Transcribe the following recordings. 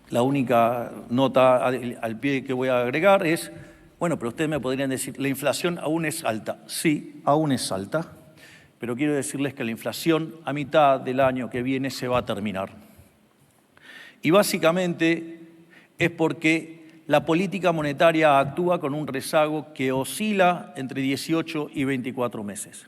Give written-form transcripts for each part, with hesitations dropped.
La única nota al pie que voy a agregar es, bueno, pero ustedes me podrían decir, la inflación aún es alta. Sí, aún es alta, pero quiero decirles que la inflación a mitad del año que viene se va a terminar. Y básicamente es porque la política monetaria actúa con un rezago que oscila entre 18 y 24 meses.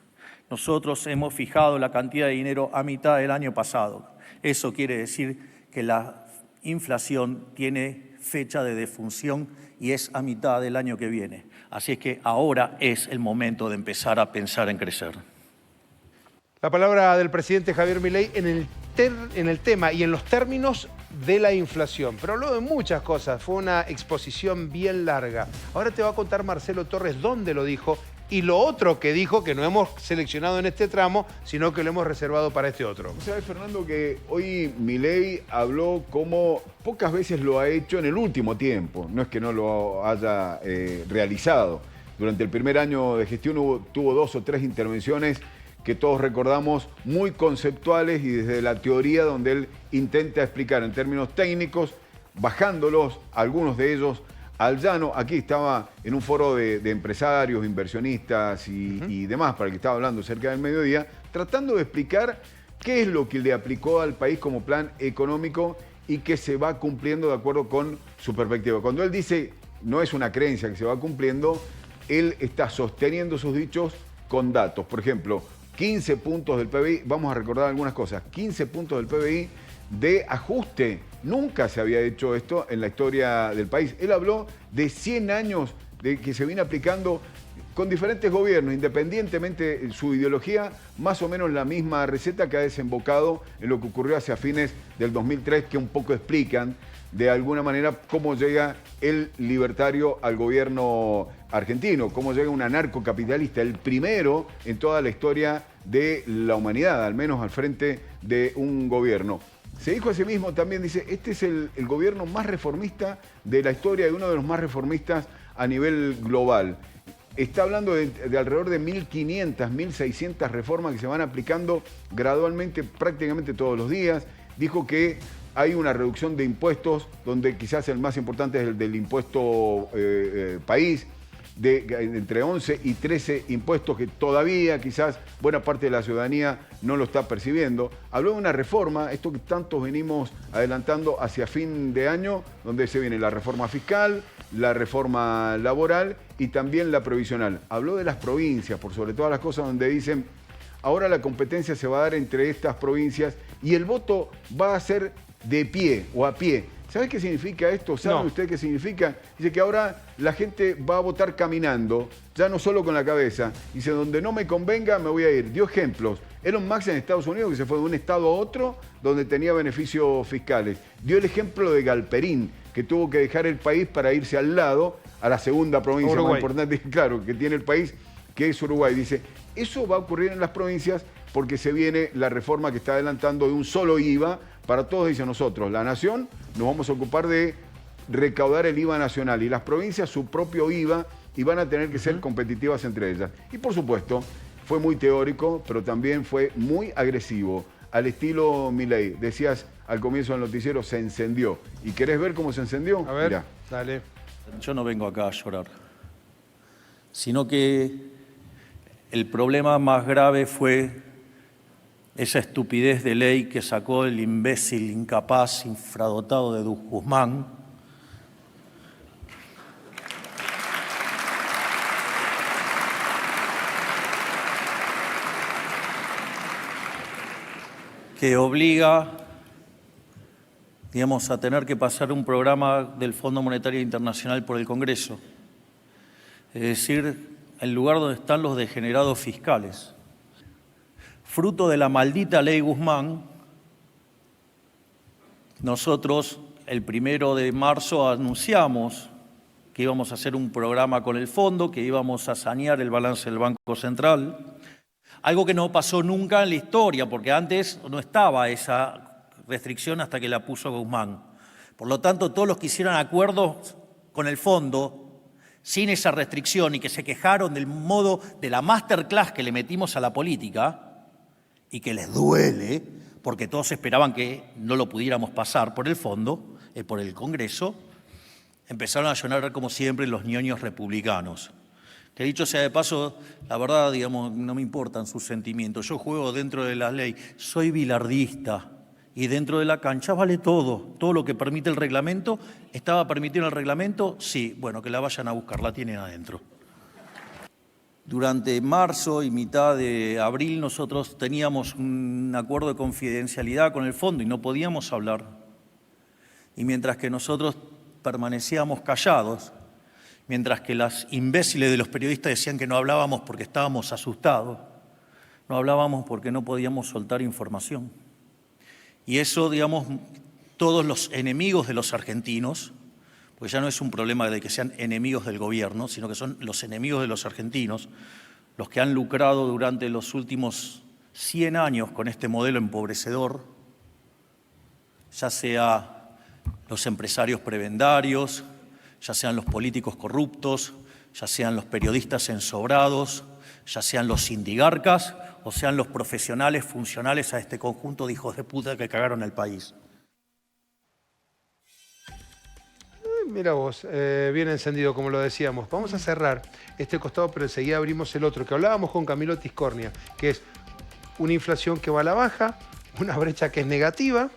Nosotros hemos fijado la cantidad de dinero a mitad del año pasado. Eso quiere decir que la inflación tiene fecha de defunción y es a mitad del año que viene. Así es que ahora es el momento de empezar a pensar en crecer. La palabra del presidente Javier Milei en el tema y en los términos de la inflación. Pero habló de muchas cosas, fue una exposición bien larga. Ahora te va a contar Marcelo Torres dónde lo dijo y lo otro que dijo, que no hemos seleccionado en este tramo, sino que lo hemos reservado para este otro. ¿Sabes, Fernando, que hoy Milei habló como pocas veces lo ha hecho en el último tiempo? No es que no lo haya realizado. Durante el primer año de gestión tuvo 2 o 3 intervenciones que todos recordamos muy conceptuales y desde la teoría donde él intenta explicar en términos técnicos, bajándolos, algunos de ellos, al llano. Aquí estaba en un foro de empresarios, inversionistas y demás, para el que estaba hablando cerca del mediodía, tratando de explicar qué es lo que le aplicó al país como plan económico y que se va cumpliendo de acuerdo con su perspectiva. Cuando él dice, no es una creencia que se va cumpliendo, él está sosteniendo sus dichos con datos. Por ejemplo, 15 puntos del PBI, vamos a recordar algunas cosas, 15 puntos del PBI de ajuste. Nunca se había hecho esto en la historia del país. Él habló de 100 años de que se viene aplicando con diferentes gobiernos, independientemente de su ideología, más o menos la misma receta que ha desembocado en lo que ocurrió hacia fines del 2003, que un poco explican de alguna manera cómo llega el libertario al gobierno argentino, cómo llega un anarcocapitalista, el primero en toda la historia de la humanidad, al menos al frente de un gobierno. Se dijo a sí mismo también, dice, este es el gobierno más reformista de la historia y uno de los más reformistas a nivel global. Está hablando de alrededor de 1.500, 1.600 reformas que se van aplicando gradualmente, prácticamente todos los días. Dijo que hay una reducción de impuestos, donde quizás el más importante es el del impuesto país, entre 11 y 13 impuestos que todavía quizás buena parte de la ciudadanía no lo está percibiendo. Habló de una reforma, esto que tantos venimos adelantando hacia fin de año, donde se viene la reforma fiscal, la reforma laboral y también la previsional. Habló de las provincias, por sobre todas las cosas, donde dicen, ahora la competencia se va a dar entre estas provincias y el voto va a ser de pie o a pie. ¿Sabe qué significa esto? ¿Sabe usted qué significa? Dice que ahora la gente va a votar caminando, ya no solo con la cabeza. Dice, donde no me convenga me voy a ir. Dio ejemplos. Elon Musk en Estados Unidos, que se fue de un estado a otro donde tenía beneficios fiscales. Dio el ejemplo de Galperín, que tuvo que dejar el país para irse al lado, a la segunda provincia más importante, claro, que tiene el país, que es Uruguay. Dice, eso va a ocurrir en las provincias porque se viene la reforma que está adelantando de un solo IVA para todos, dice nosotros. La nación nos vamos a ocupar de recaudar el IVA nacional y las provincias su propio IVA y van a tener que ser competitivas entre ellas. Y por supuesto, fue muy teórico, pero también fue muy agresivo, al estilo Milei. Decías al comienzo del noticiero, se encendió. ¿Y querés ver cómo se encendió? A ver, Mirá. dale. Yo no vengo acá a llorar, sino que el problema más grave fue esa estupidez de ley que sacó el imbécil, incapaz, infradotado de Guzmán, que obliga, digamos, a tener que pasar un programa del Fondo Monetario Internacional por el Congreso. Es decir, el lugar donde están los degenerados fiscales. Fruto de la maldita ley Guzmán, nosotros el 1 de marzo anunciamos que íbamos a hacer un programa con el fondo, que íbamos a sanear el balance del Banco Central, algo que no pasó nunca en la historia, porque antes no estaba esa restricción hasta que la puso Guzmán. Por lo tanto, todos los que hicieron acuerdos con el fondo sin esa restricción y que se quejaron del modo de la masterclass que le metimos a la política, y que les duele, porque todos esperaban que no lo pudiéramos pasar por el fondo, por el Congreso, empezaron a llorar como siempre los ñoños republicanos. Que dicho sea de paso, la verdad, digamos, no me importan sus sentimientos. Yo juego dentro de la ley, soy bilardista y dentro de la cancha vale todo. Todo lo que permite el reglamento. ¿Estaba permitido en el reglamento? Sí. Bueno, que la vayan a buscar, la tienen adentro. Durante marzo y mitad de abril nosotros teníamos un acuerdo de confidencialidad con el fondo y no podíamos hablar. Y mientras que nosotros permanecíamos callados, mientras que las imbéciles de los periodistas decían que no hablábamos porque estábamos asustados, no hablábamos porque no podíamos soltar información. Y eso, digamos, todos los enemigos de los argentinos, porque ya no es un problema de que sean enemigos del gobierno, sino que son los enemigos de los argentinos, los que han lucrado durante los últimos 100 años con este modelo empobrecedor, ya sea los empresarios prebendarios, ya sean los políticos corruptos, ya sean los periodistas ensobrados, ya sean los sindigarcas o sean los profesionales funcionales a este conjunto de hijos de puta que cagaron el país. Mira vos, bien encendido, como lo decíamos. Vamos a cerrar este costado, pero enseguida abrimos el otro, que hablábamos con Camilo Tiscornia, que es una inflación que va a la baja, una brecha que es negativa,